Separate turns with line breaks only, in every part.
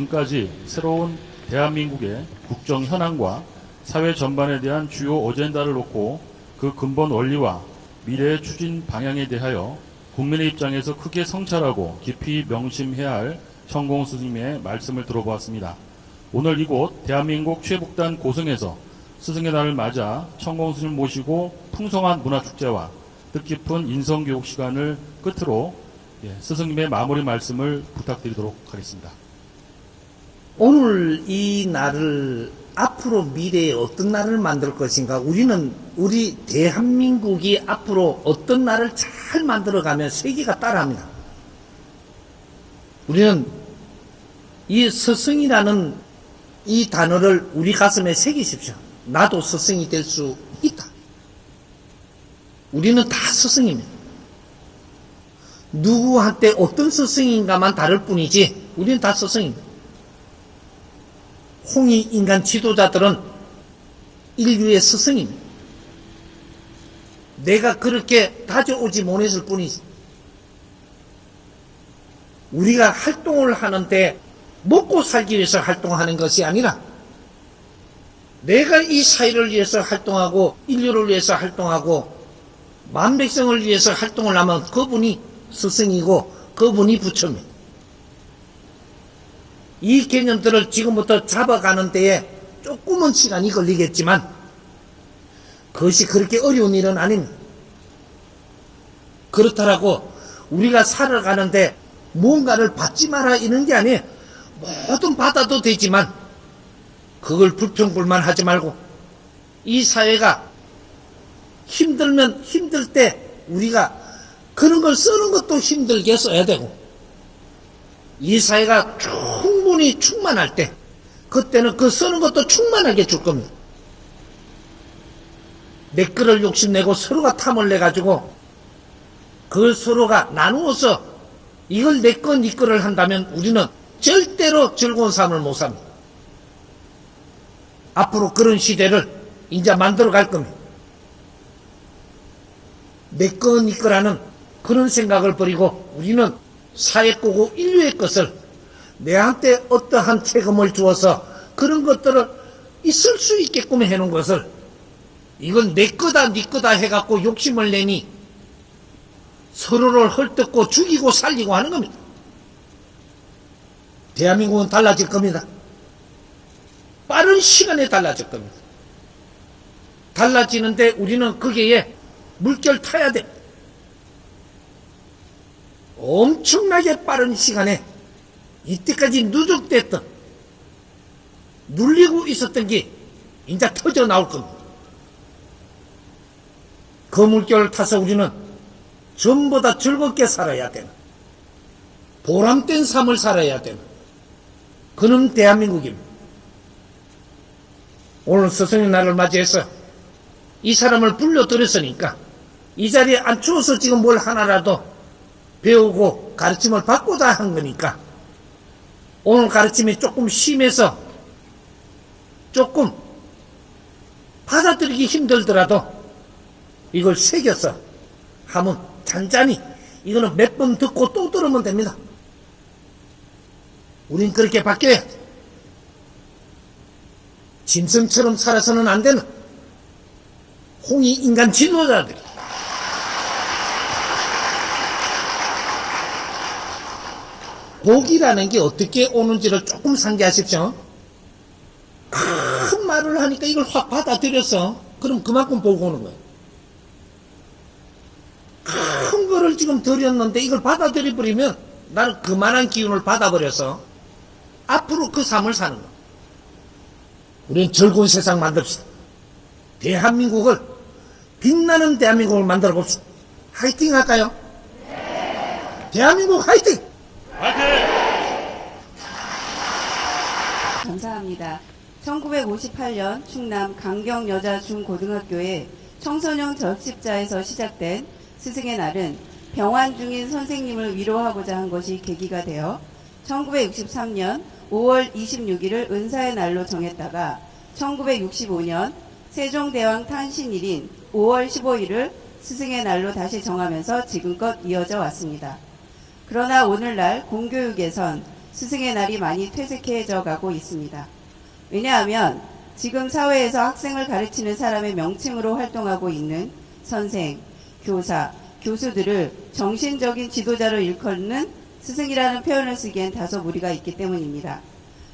지금까지 새로운 대한민국의 국정 현황과 사회 전반에 대한 주요 어젠다를 놓고 그 근본 원리와 미래의 추진 방향에 대하여 국민의 입장에서 크게 성찰하고 깊이 명심해야 할 천공 스승님의 말씀을 들어보았습니다. 오늘 이곳 대한민국 최북단 고성에서 스승의 날을 맞아 천공 스승을 모시고 풍성한 문화축제와 뜻깊은 인성교육 시간을 끝으로 스승님의 마무리 말씀을 부탁드리도록 하겠습니다.
오늘 이 날을 앞으로 미래에 어떤 날을 만들 것인가, 우리 대한민국이 앞으로 어떤 날을 잘 만들어가면 세계가 따라합니다. 우리는 이 스승이라는 이 단어를 우리 가슴에 새기십시오. 나도 스승이 될 수 있다. 우리는 다 스승입니다. 누구한테 어떤 스승인가만 다를 뿐이지 우리는 다 스승입니다. 홍익 인간 지도자들은 인류의 스승입니다. 내가 그렇게 다져오지 못했을 뿐이지. 우리가 활동을 하는데 먹고 살기 위해서 활동하는 것이 아니라 내가 이 사회를 위해서 활동하고 인류를 위해서 활동하고 만백성을 위해서 활동을 하면 그분이 스승이고 그분이 부처입니다. 이 개념들을 지금부터 잡아가는 데에 조금은 시간이 걸리겠지만 그것이 그렇게 어려운 일은 아닙니다. 그렇다라고 우리가 살아가는데 뭔가를 받지 마라 이런 게 아니에요. 뭐든 받아도 되지만 그걸 불평불만 하지 말고 이 사회가 힘들면 힘들 때 우리가 그런 걸 쓰는 것도 힘들게 써야 되고 이 사회가 충분히 충만할 때 그때는 그 쓰는 것도 충만하게 줄 겁니다. 내 거를 욕심내고 서로가 탐을 내가지고 그걸 서로가 나누어서 이걸 내 거, 네 거를 한다면 우리는 절대로 즐거운 삶을 못 삽니다. 앞으로 그런 시대를 이제 만들어 갈 겁니다. 내 거, 네 거라는 그런 생각을 버리고 우리는 사회고고 인류의 것을 내한테 어떠한 책임을 주어서 그런 것들을 있을 수 있게끔 해놓은 것을 이건 내 거다 네 거다 해갖고 욕심을 내니 서로를 헐뜯고 죽이고 살리고 하는 겁니다. 대한민국은 달라질 겁니다. 빠른 시간에 달라질 겁니다. 달라지는데 우리는 거기에 물결 타야 돼. 엄청나게 빠른 시간에 이때까지 누적됐던 눌리고 있었던 게 이제 터져 나올 겁니다. 그 물결을 타서 우리는 전부 다 즐겁게 살아야 되는 보람된 삶을 살아야 되는 그는 대한민국입니다. 오늘 스승의 날을 맞이해서 이 사람을 불러들였으니까 이 자리에 앉혀서 지금 뭘 하나라도 배우고 가르침을 받고자 한 거니까 오늘 가르침이 조금 심해서 조금 받아들이기 힘들더라도 이걸 새겨서 하면 잔잔히 이거는 몇 번 듣고 또 들으면 됩니다. 우린 그렇게 바뀌어야 돼. 짐승처럼 살아서는 안 되는 홍익 인간 지도자들이 복이라는 게 어떻게 오는지를 조금 상기하십시오. 큰 말을 하니까 이걸 확 받아들여서 그럼 그만큼 복 오는 거예요. 큰 거를 지금 드렸는데 이걸 받아들여버리면 나는 그만한 기운을 받아버려서 앞으로 그 삶을 사는 거예요. 우리는 즐거운 세상 만듭시다. 대한민국을 빛나는 대한민국을 만들어 봅시다. 화이팅 할까요? 네. 대한민국 화이팅!
감사합니다. 1958년 충남 강경여자중고등학교의 청소년 적십자에서 시작된 스승의 날은 병환 중인 선생님을 위로하고자 한 것이 계기가 되어 1963년 5월 26일을 은사의 날로 정했다가 1965년 세종대왕 탄신일인 5월 15일을 스승의 날로 다시 정하면서 지금껏 이어져 왔습니다. 그러나 오늘날 공교육에선 스승의 날이 많이 퇴색해져 가고 있습니다. 왜냐하면 지금 사회에서 학생을 가르치는 사람의 명칭으로 활동하고 있는 선생, 교사, 교수들을 정신적인 지도자로 일컫는 스승이라는 표현을 쓰기엔 다소 무리가 있기 때문입니다.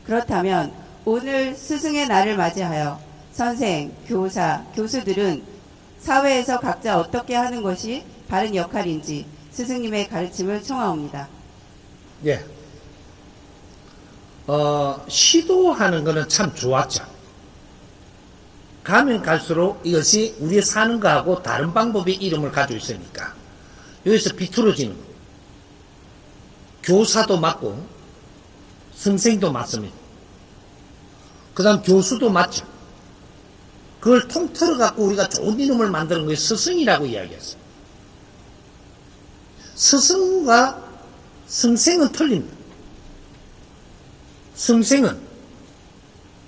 그렇다면 오늘 스승의 날을 맞이하여 선생, 교사, 교수들은 사회에서 각자 어떻게 하는 것이 바른 역할인지 스승님의 가르침을 청하옵니다.
예. 시도하는 거는 참 좋았죠. 가면 갈수록 이것이 우리 사는 거하고 다른 방법의 이름을 가지고 있으니까 여기서 비틀어지는 거. 교사도 맞고 선생도 맞습니다. 그 다음 교수도 맞죠. 그걸 통틀어 갖고 우리가 좋은 이름을 만드는 것이 스승이라고 이야기했어요. 스승과 선생은 틀립니다. 선생은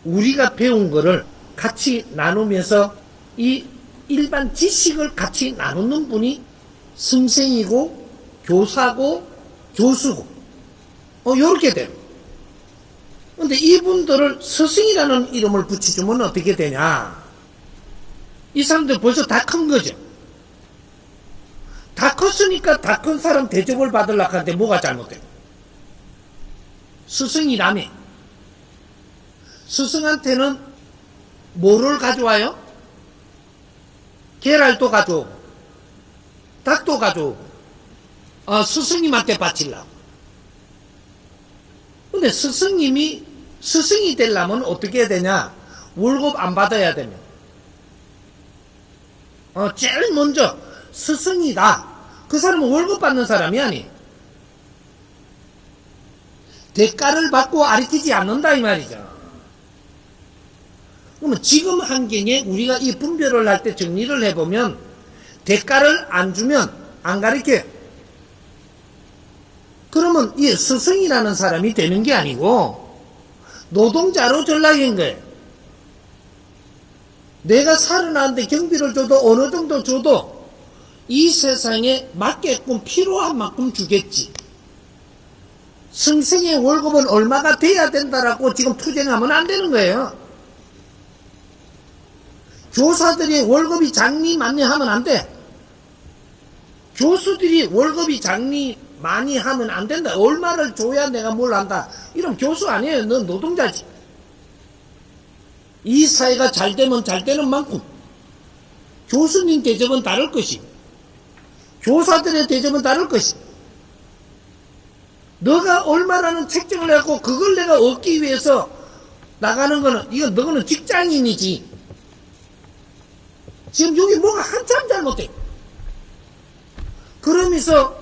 우리가 배운 거를 같이 나누면서 이 일반 지식을 같이 나누는 분이 선생이고 교사고 교수고 요렇게 돼요. 근데 이분들을 스승이라는 이름을 붙여주면 어떻게 되냐? 이 사람들 벌써 다 큰 거죠. 다 컸으니까 다 큰 사람 대접을 받으려고 하는데 뭐가 잘못돼요? 스승이라며. 스승한테는 뭐를 가져와요? 계랄도 가져오고 닭도 가져오고 스승님한테 바치려고. 근데 스승님이 스승이 되려면 어떻게 해야 되냐? 월급 안 받아야 되면 제일 먼저 스승이다. 그 사람은 월급 받는 사람이 아니. 대가를 받고 가르치지 않는다 이 말이죠. 그러면 지금 환경에 우리가 이 분별을 할 때 정리를 해보면 대가를 안 주면 안 가르쳐요. 그러면 이 스승이라는 사람이 되는 게 아니고 노동자로 전락인 거예요. 내가 살아나는데 경비를 줘도 어느 정도 줘도 이 세상에 맞게끔 필요한 만큼 주겠지. 선생의 월급은 얼마가 돼야 된다라고 지금 투쟁하면 안 되는 거예요. 교사들이 월급이 작니 많니 하면 안 돼. 교수들이 월급이 작니 많이 하면 안 된다. 얼마를 줘야 내가 뭘 한다. 이런 교수 아니에요. 넌 노동자지. 이 사회가 잘 되면 잘 되는 만큼 교수님 대접은 다를 것이, 교사들의 대접은 다를 것이. 너가 얼마라는 책정을 해갖고 그걸 내가 얻기 위해서 나가는 거는, 이건 너는 직장인이지. 지금 여기 뭐가 한참 잘못돼. 그러면서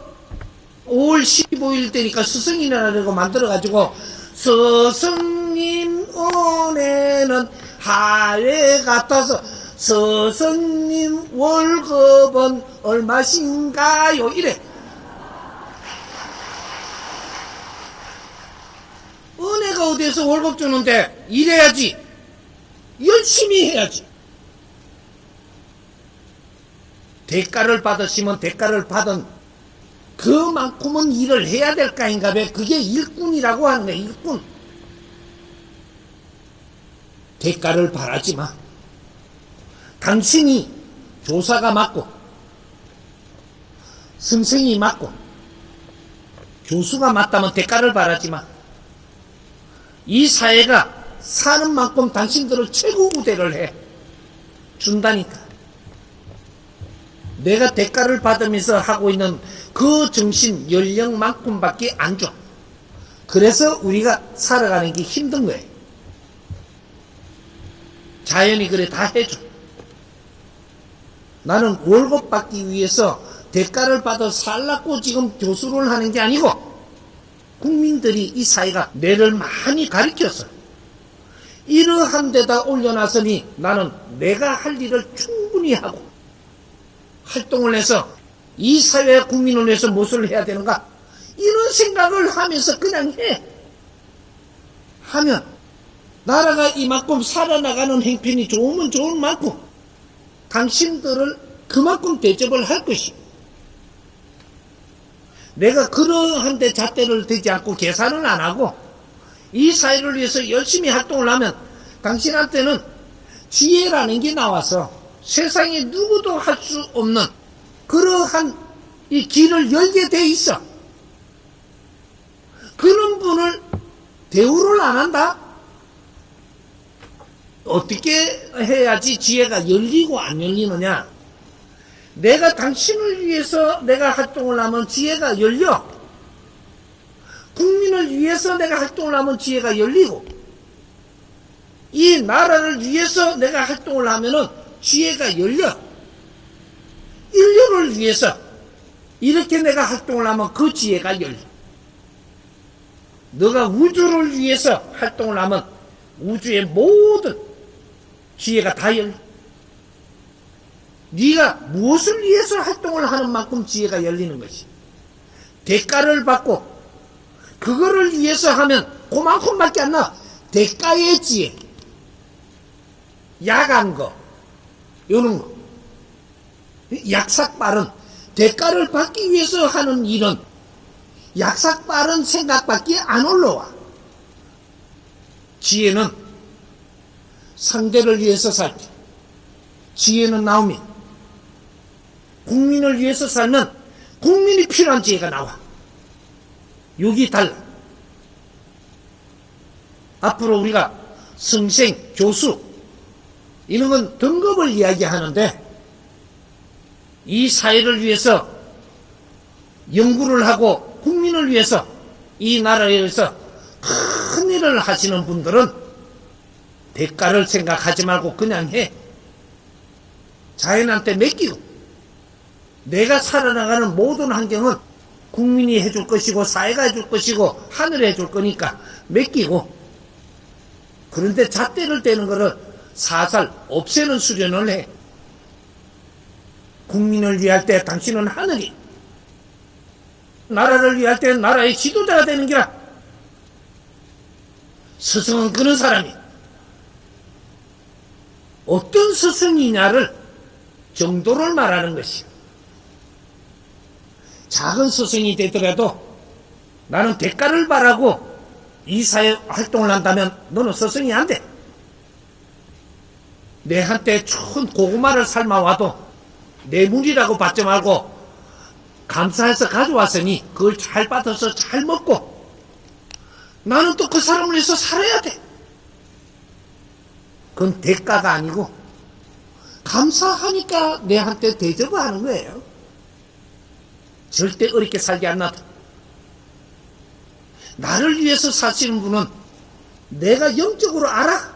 5월 15일 때니까 스승이라고 만들어가지고 스승님 은혜는 하회 같아서 스승님 월급은 얼마신가요? 이래. 은혜가 어디에서 월급 주는데 일해야지. 열심히 해야지. 대가를 받으시면 대가를 받은 그만큼은 일을 해야 될 까인가 봐. 그게 일꾼이라고 하는 거야. 일꾼. 대가를 바라지 마. 당신이 교사가 맞고 선생이 맞고 교수가 맞다면 대가를 바라지 마. 이 사회가 사는 만큼 당신들을 최고 우대를 해 준다니까. 내가 대가를 받으면서 하고 있는 그 정신 연령만큼밖에 안 줘. 그래서 우리가 살아가는 게 힘든 거예요. 자연이 그래 다 해줘. 나는 월급 받기 위해서 대가를 받아 살라고 지금 교수를 하는 게 아니고, 국민들이 이 사회가 내를 많이 가르쳤어. 이러한 데다 올려놨으니 나는 내가 할 일을 충분히 하고 활동을 해서 이 사회 국민을 위해서 무엇을 해야 되는가, 이런 생각을 하면서 그냥 해. 하면 나라가 이만큼 살아나가는 행편이 좋으면 좋은 만큼 당신들을 그만큼 대접을 할 것이. 내가 그러한데 잣대를 대지 않고 계산을 안 하고 이 사회를 위해서 열심히 활동을 하면 당신한테는 지혜라는 게 나와서 세상에 누구도 할 수 없는 그러한 이 길을 열게 돼 있어. 그런 분을 대우를 안 한다? 어떻게 해야지 지혜가 열리고 안 열리느냐? 내가 당신을 위해서 내가 활동을 하면 지혜가 열려. 국민을 위해서 내가 활동을 하면 지혜가 열리고, 이 나라를 위해서 내가 활동을 하면은 지혜가 열려. 인류를 위해서 이렇게 내가 활동을 하면 그 지혜가 열려. 너가 우주를 위해서 활동을 하면 우주의 모든 지혜가 다 열려. 네가 무엇을 위해서 활동을 하는 만큼 지혜가 열리는 것이. 대가를 받고 그거를 위해서 하면 그만큼밖에 안 나. 대가의 지혜, 야간 거, 요런 거, 약삭빠른 대가를 받기 위해서 하는 일은 약삭빠른 생각밖에 안 올라와. 지혜는 상대를 위해서 살 때, 지혜는 나오면 국민을 위해서 살면 국민이 필요한 지혜가 나와. 여기 달라. 앞으로 우리가 성생, 교수 이런 건 등급을 이야기하는데, 이 사회를 위해서 연구를 하고 국민을 위해서 이 나라에 위해서 큰 일을 하시는 분들은 대가를 생각하지 말고 그냥 해. 자연한테 맡기고, 내가 살아나가는 모든 환경은 국민이 해줄 것이고 사회가 해줄 것이고 하늘이 해줄 거니까 맡기고, 그런데 잣대를 떼는 거를 사살 없애는 수련을 해. 국민을 위할 때 당신은 하늘이, 나라를 위할 때 나라의 지도자가 되는 기라. 스승은 그런 사람이 어떤 스승이냐를 정도를 말하는 것이요. 작은 스승이 되더라도 나는 대가를 바라고 이 사회 활동을 한다면 너는 스승이 안 돼. 내한테 좋은 고구마를 삶아와도 내 물이라고 받지 말고 감사해서 가져왔으니 그걸 잘 받아서 잘 먹고, 나는 또 그 사람을 위해서 살아야 돼. 그건 대가가 아니고 감사하니까 내한테 대접을 하는 거예요. 절대 어렵게 살게 안 놔둬. 나를 위해서 사시는 분은 내가 영적으로 알아.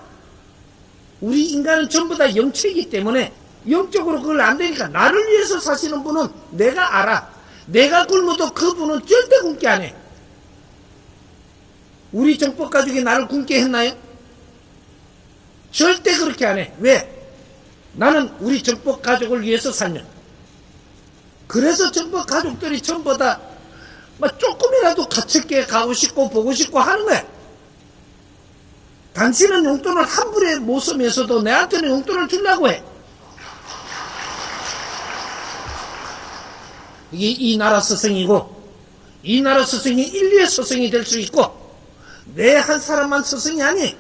우리 인간은 전부 다 영체이기 때문에 영적으로 그걸 안 되니까, 나를 위해서 사시는 분은 내가 알아. 내가 굶어도 그분은 절대 굶게 안 해. 우리 정법가족이 나를 굶게 했나요? 절대 그렇게 안 해. 왜? 나는 우리 정법가족을 위해서 살면. 그래서 정법가족들이 전부 다 조금이라도 가깝게 가고 싶고 보고 싶고 하는 거야. 당신은 용돈을 한 불에 못 쓰면서도 내한테는 용돈을 주려고 해. 이게 이 나라 스승이고, 이 나라 스승이 인류의 스승이 될 수 있고, 내 한 사람만 스승이 아니,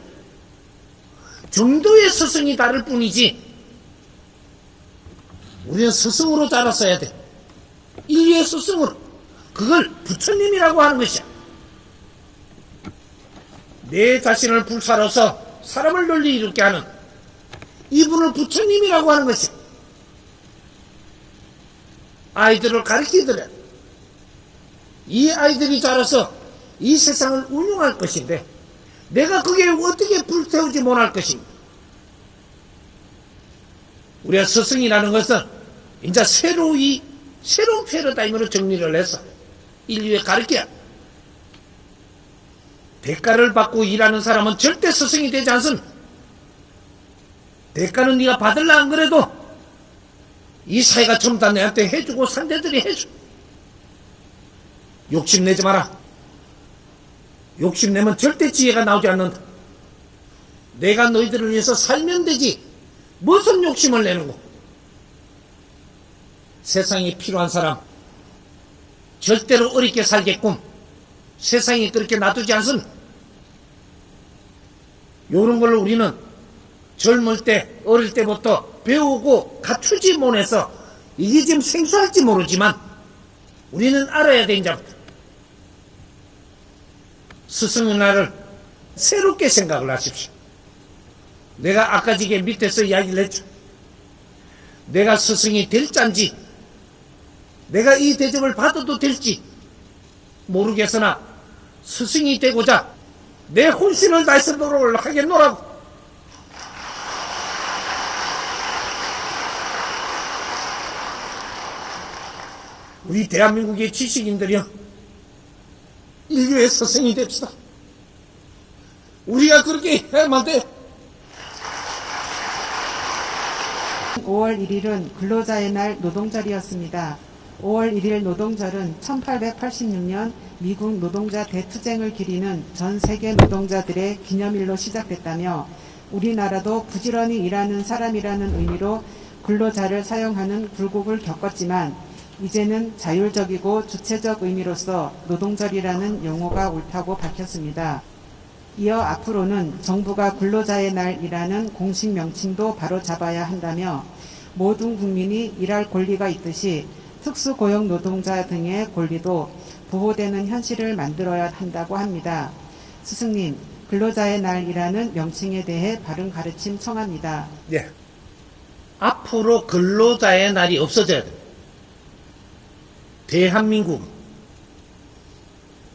정도의 스승이 다를 뿐이지, 우리는 스승으로 자랐어야 돼. 인류의 스승으로. 그걸 부처님이라고 하는 것이야. 내 자신을 불사로서 사람을 널리 이롭게 하는 이분을 부처님이라고 하는 것이야. 아이들을 가르치더라. 이 아이들이 자라서 이 세상을 운영할 것인데, 내가 그게 어떻게 불태우지 못할 것인가. 우리가 스승이라는 것은 이제 새로운 패러다임으로 정리를 해서 인류에 가르쳐야. 대가를 받고 일하는 사람은 절대 스승이 되지 않습니다. 대가는 네가 받을라 안 그래도 이 사회가 전부 다 내한테 해주고 상대들이 해줘. 욕심내지 마라. 욕심내면 절대 지혜가 나오지 않는다. 내가 너희들을 위해서 살면 되지 무슨 욕심을 내는 거. 세상에 필요한 사람 절대로 어렵게 살게끔 세상이 그렇게 놔두지 않습니다. 요런 걸 우리는 젊을 때, 어릴 때부터 배우고 갖추지 못해서 이게 지금 생소할지 모르지만 우리는 알아야 돼, 이제부터. 스승의 날을 새롭게 생각을 하십시오. 내가 아까 지게 밑에서 이야기를 했죠. 내가 스승이 될 짠지, 내가 이 대접을 받아도 될지 모르겠으나 스승이 되고자 내 혼신을 다해서 노력을 하겠노라고. 우리 대한민국의 지식인들이요, 인류의 스승이 됩시다. 우리가 그렇게 해야만 돼.
5월 1일은 근로자의 날 노동절이었습니다. 5월 1일 노동절은 1886년 미국 노동자 대투쟁을 기리는 전 세계 노동자들의 기념일로 시작됐다며 우리나라도 부지런히 일하는 사람이라는 의미로 근로자를 사용하는 굴곡을 겪었지만 이제는 자율적이고 주체적 의미로서 노동절이라는 용어가 옳다고 밝혔습니다. 이어 앞으로는 정부가 근로자의 날이라는 공식 명칭도 바로잡아야 한다며 모든 국민이 일할 권리가 있듯이 특수고용 노동자 등의 권리도 보호되는 현실을 만들어야 한다고 합니다. 스승님, 근로자의 날이라는 명칭에 대해 바른 가르침 청합니다.
네. 앞으로 근로자의 날이 없어져야 돼. 대한민국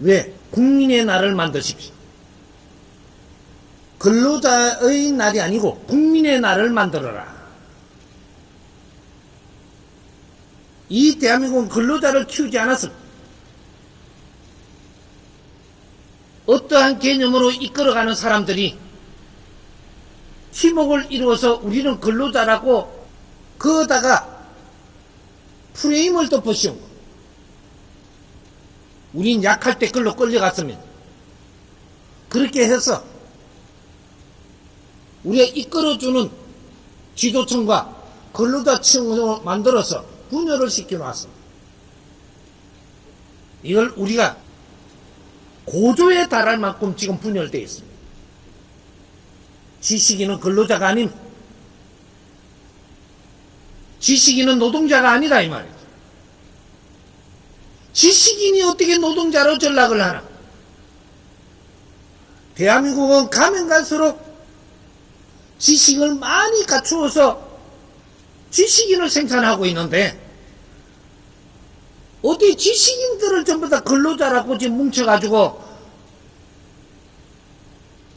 왜 국민의 날을 만드십시오. 근로자의 날이 아니고 국민의 날을 만들어라. 이 대한민국은 근로자를 키우지 않았습니다. 어떠한 개념으로 이끌어가는 사람들이 팀웍을 이루어서 우리는 근로자라고 거기다가 프레임을 덮으시오. 우린 약할 때 글로 끌려갔습니다. 그렇게 해서 우리가 이끌어주는 지도층과 근로자층으로 만들어서 분열을 시켜놨습니다. 이걸 우리가 고조에 달할 만큼 지금 분열되어 있습니다. 지식인은 근로자가 아닙니다. 지식인은 노동자가 아니다 이 말이죠. 지식인이 어떻게 노동자로 전락을 하나? 대한민국은 가면 갈수록 지식을 많이 갖추어서 지식인을 생산하고 있는데 어떻게 지식인들을 전부 다 근로자라고 지금 뭉쳐가지고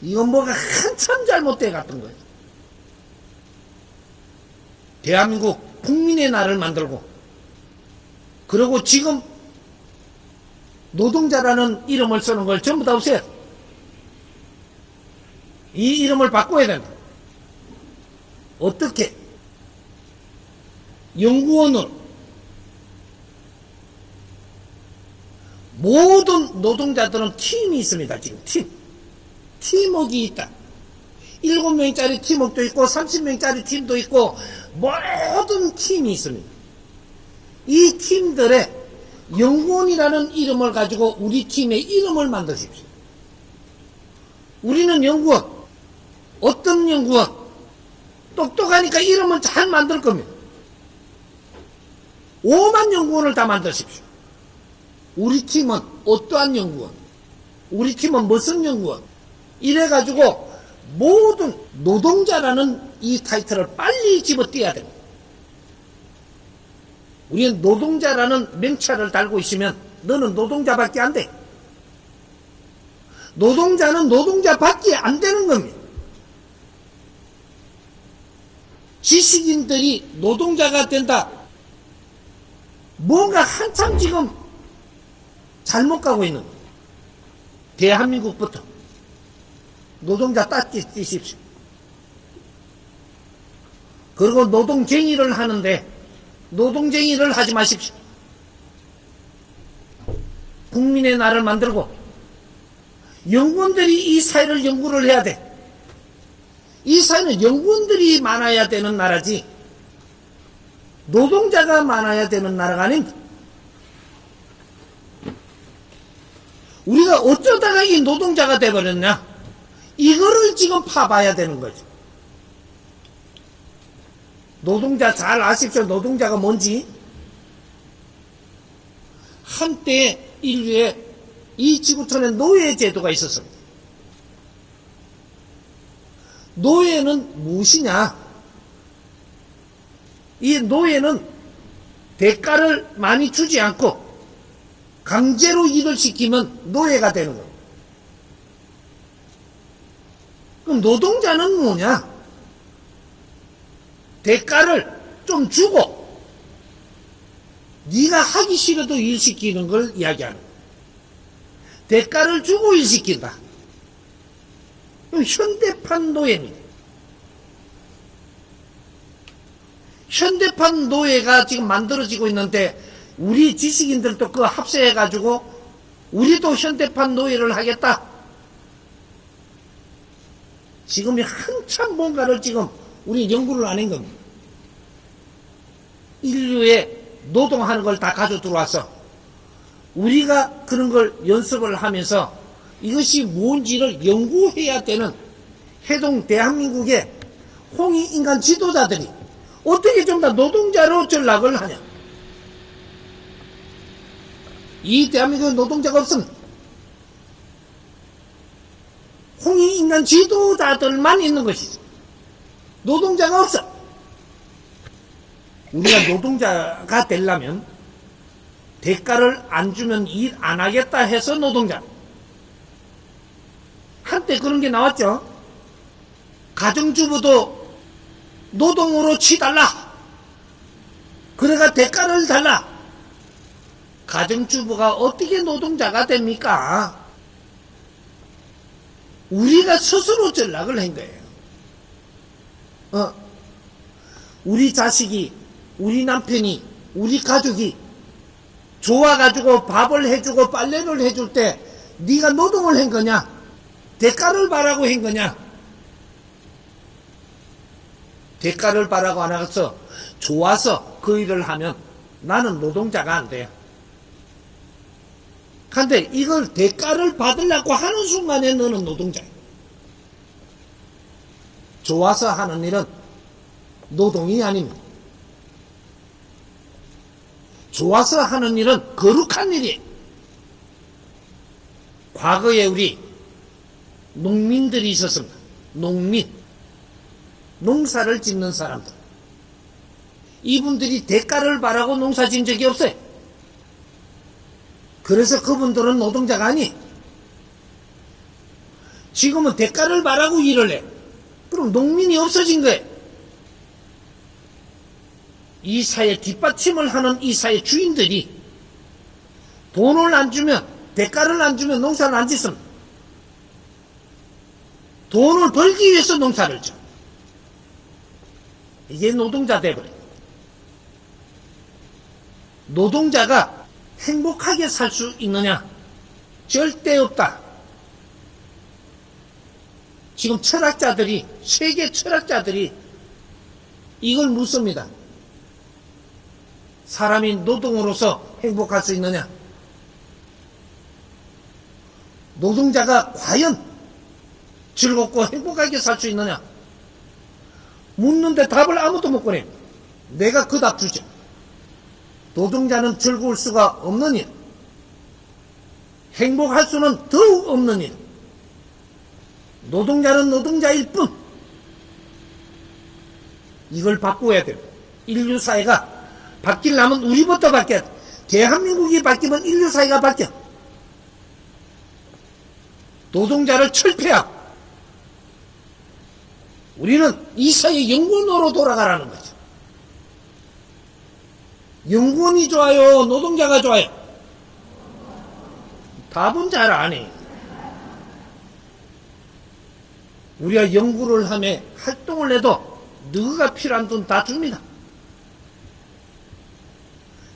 이건 뭐가 한참 잘못돼 갔던 거예요. 대한민국 국민의 날을 만들고 그리고 지금 노동자라는 이름을 쓰는 걸 전부 다 없애요. 이 이름을 바꿔야 된다. 어떻게? 연구원은 모든 노동자들은 팀이 있습니다. 지금 팀웍이 있다. 7명짜리 팀웍도 있고 30명짜리 팀도 있고 모든 팀이 있습니다. 이 팀들의 연구원이라는 이름을 가지고 우리 팀의 이름을 만드십시오. 우리는 연구원, 어떤 연구원? 똑똑하니까 이름을 잘 만들 겁니다. 5만 연구원을 다 만드십시오. 우리 팀은 어떠한 연구원? 우리 팀은 무슨 연구원? 이래가지고 모든 노동자라는 이 타이틀을 빨리 집어떼야 됩니다. 우리는 노동자라는 명찰을 달고 있으면 너는 노동자밖에 안 돼. 노동자는 노동자밖에 안 되는 겁니다. 지식인들이 노동자가 된다. 뭔가 한참 지금 잘못 가고 있는 거예요. 대한민국부터 노동자 딱지 띄십시오. 그리고 노동쟁이를 하는데 노동쟁이를 하지 마십시오. 국민의 날을 만들고 연구원들이 이 사회를 연구를 해야 돼. 이 사회는 연구원들이 많아야 되는 나라지 노동자가 많아야 되는 나라가 아닙니다. 우리가 어쩌다가 이 노동자가 돼버렸냐? 이거를 지금 파봐야 되는 거죠. 노동자 잘 아십시오. 노동자가 뭔지. 한때 인류에 이 지구촌에 노예 제도가 있었습니다. 노예는 무엇이냐? 이 노예는 대가를 많이 주지 않고 강제로 일을 시키면 노예가 되는 거예요. 그럼 노동자는 뭐냐? 대가를 좀 주고 네가 하기 싫어도 일 시키는 걸 이야기하는 거예요. 대가를 주고 일 시킨다. 그럼 현대판 노예입니다. 현대판 노예가 지금 만들어지고 있는데 우리 지식인들도 그거 합세해가지고 우리도 현대판 노예를 하겠다. 지금 한참 뭔가를 지금 우리 연구를 안 한 겁니다. 인류의 노동하는 걸 다 가져 들어와서 우리가 그런 걸 연습을 하면서 이것이 뭔지를 연구해야 되는 해동 대한민국의 홍익인간 지도자들이 어떻게 좀 더 노동자로 전락을 하냐. 이 대한민국에 노동자가 없으면 홍익인간 지도자들만 있는 것이지 노동자가 없어. 우리가 노동자가 되려면 대가를 안 주면 일 안 하겠다 해서 노동자. 한때 그런 게 나왔죠. 가정주부도 노동으로 치달라. 그래가 대가를 달라. 가정주부가 어떻게 노동자가 됩니까? 우리가 스스로 전락을 한 거예요. 우리 자식이, 우리 남편이, 우리 가족이 좋아가지고 밥을 해주고 빨래를 해줄 때 네가 노동을 한 거냐? 대가를 바라고 한 거냐? 대가를 바라고 안 하고서 좋아서 그 일을 하면 나는 노동자가 안 돼요. 근데 이걸 대가를 받으려고 하는 순간에 너는 노동자야. 좋아서 하는 일은 노동이 아닙니다. 좋아서 하는 일은 거룩한 일이에요. 과거에 우리 농민들이 있었습니다. 농민. 농사를 짓는 사람들. 이분들이 대가를 바라고 농사 지은 적이 없어요. 그래서 그분들은 노동자가 아니. 지금은 대가를 바라고 일을 해. 그럼 농민이 없어진 거예요. 이 사회 뒷받침을 하는 이 사회 주인들이 돈을 안 주면, 대가를 안 주면 농사를 안 짓습니다. 돈을 벌기 위해서 농사를 져. 이게 노동자 돼버려요. 노동자가 행복하게 살 수 있느냐? 절대 없다. 지금 철학자들이, 세계 철학자들이 이걸 묻습니다. 사람이 노동으로서 행복할 수 있느냐? 노동자가 과연 즐겁고 행복하게 살 수 있느냐? 묻는데 답을 아무도 못 꺼냅니다. 내가 그 답 주죠. 노동자는 즐거울 수가 없는 일, 행복할 수는 더욱 없는 일, 노동자는 노동자일 뿐. 이걸 바꾸어야 돼요. 인류 사회가 바뀌려면 우리부터 바뀌어야 돼. 대한민국이 바뀌면 인류 사회가 바뀌어. 노동자를 철폐하고 우리는 이 사회 영원으로 돌아가라는 거죠. 영원이 좋아요? 노동자가 좋아요? 답은 잘 안 해. 우리가 연구를 하며 활동을 해도 너가 필요한 돈 다 줍니다.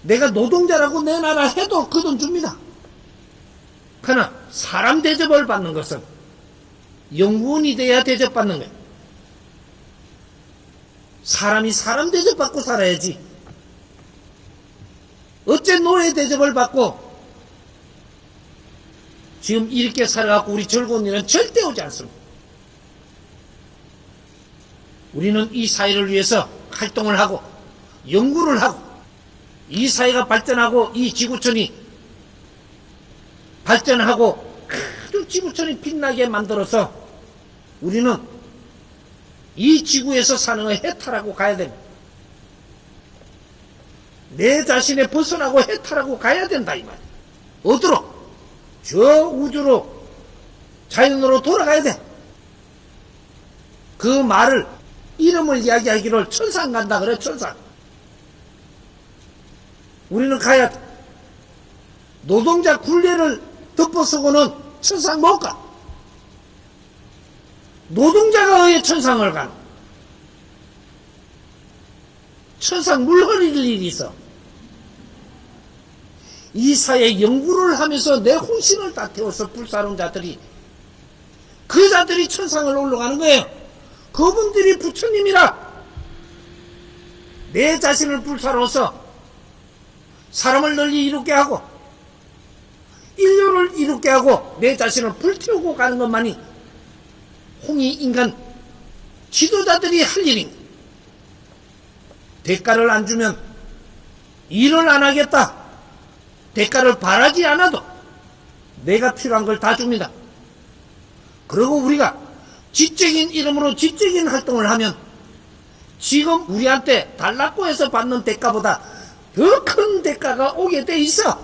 내가 노동자라고 내놔라 해도 그 돈 줍니다. 그러나 사람 대접을 받는 것은 연구원이 돼야 대접받는 거예요. 사람이 사람 대접받고 살아야지. 어째 노예 대접을 받고 지금 이렇게 살아갖고 우리 즐거운 일은 절대 오지 않습니다. 우리는 이 사회를 위해서 활동을 하고 연구를 하고 이 사회가 발전하고 이 지구촌이 발전하고 아주 지구촌이 빛나게 만들어서 우리는 이 지구에서 사는 걸 해탈하고 가야 됩니다. 내 자신에 벗어나고 해탈하고 가야 된다 이 말이야. 어디로? 저 우주로 자연으로 돌아가야 돼. 그 말을 이름을 이야기하기를 천상 간다 그래. 천상. 우리는 가야 돼. 노동자 굴레를 덮어서고는 천상 못 가. 노동자가 왜 천상을 가노? 천상 물 흐릴 일이 있어. 이 사회 연구를 하면서 내 혼신을 다 태워서 불사른 자들이 그 자들이 천상을 올라가는 거예요. 그분들이 부처님이라. 내 자신을 불사로서 사람을 널리 이롭게 하고 인류를 이롭게 하고 내 자신을 불태우고 가는 것만이 홍익인간 지도자들이 할 일입니다. 대가를 안 주면 일을 안 하겠다. 대가를 바라지 않아도 내가 필요한 걸 다 줍니다. 그리고 우리가 지적인 이름으로 지적인 활동을 하면 지금 우리한테 달라고 해서 받는 대가보다 더 큰 대가가 오게 돼 있어.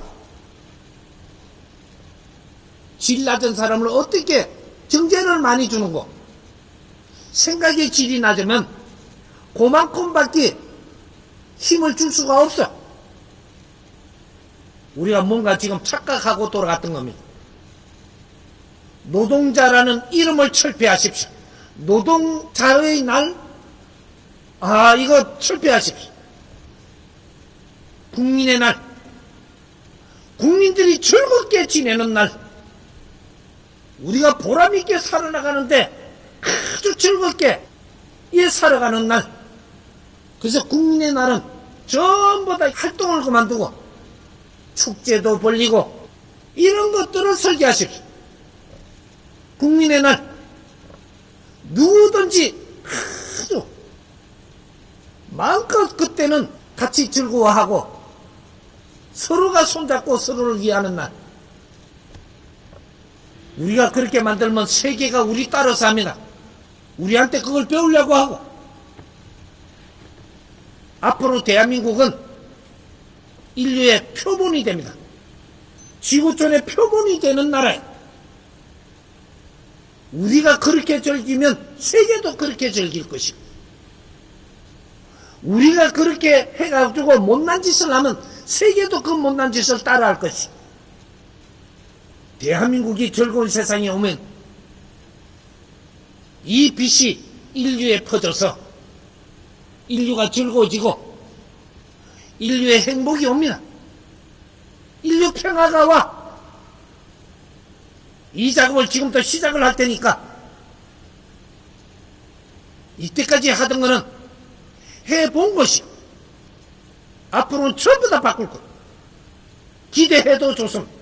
질 낮은 사람을 어떻게 정제를 많이 주는 거? 생각의 질이 낮으면 그만큼밖에 힘을 줄 수가 없어. 우리가 뭔가 지금 착각하고 돌아갔던 겁니다. 노동자라는 이름을 철폐하십시오. 노동자의 날, 이거 철폐하십시오. 국민의 날, 국민들이 즐겁게 지내는 날, 우리가 보람있게 살아나가는데 아주 즐겁게 살아가는 날. 그래서 국민의 날은 전부 다 활동을 그만두고 축제도 벌리고 이런 것들을 설계하십시오. 국민의 날 누구든지 아주 마음껏 그때는 같이 즐거워하고 서로가 손잡고 서로를 위하는 날. 우리가 그렇게 만들면 세계가 우리 따라서 합니다. 우리한테 그걸 배우려고 하고. 앞으로 대한민국은 인류의 표본이 됩니다. 지구촌의 표본이 되는 나라예요. 우리가 그렇게 즐기면 세계도 그렇게 즐길 것이고, 우리가 그렇게 해가지고 못난 짓을 하면 세계도 그 못난 짓을 따라할 것이고, 대한민국이 즐거운 세상에 오면 이 빛이 인류에 퍼져서 인류가 즐거워지고 인류의 행복이 옵니다. 인류 평화가 와. 이 작업을 지금부터 시작을 할 테니까 이때까지 하던 거는 해본 것이 앞으로는 전부 다 바꿀 것. 기대해도 좋습니다.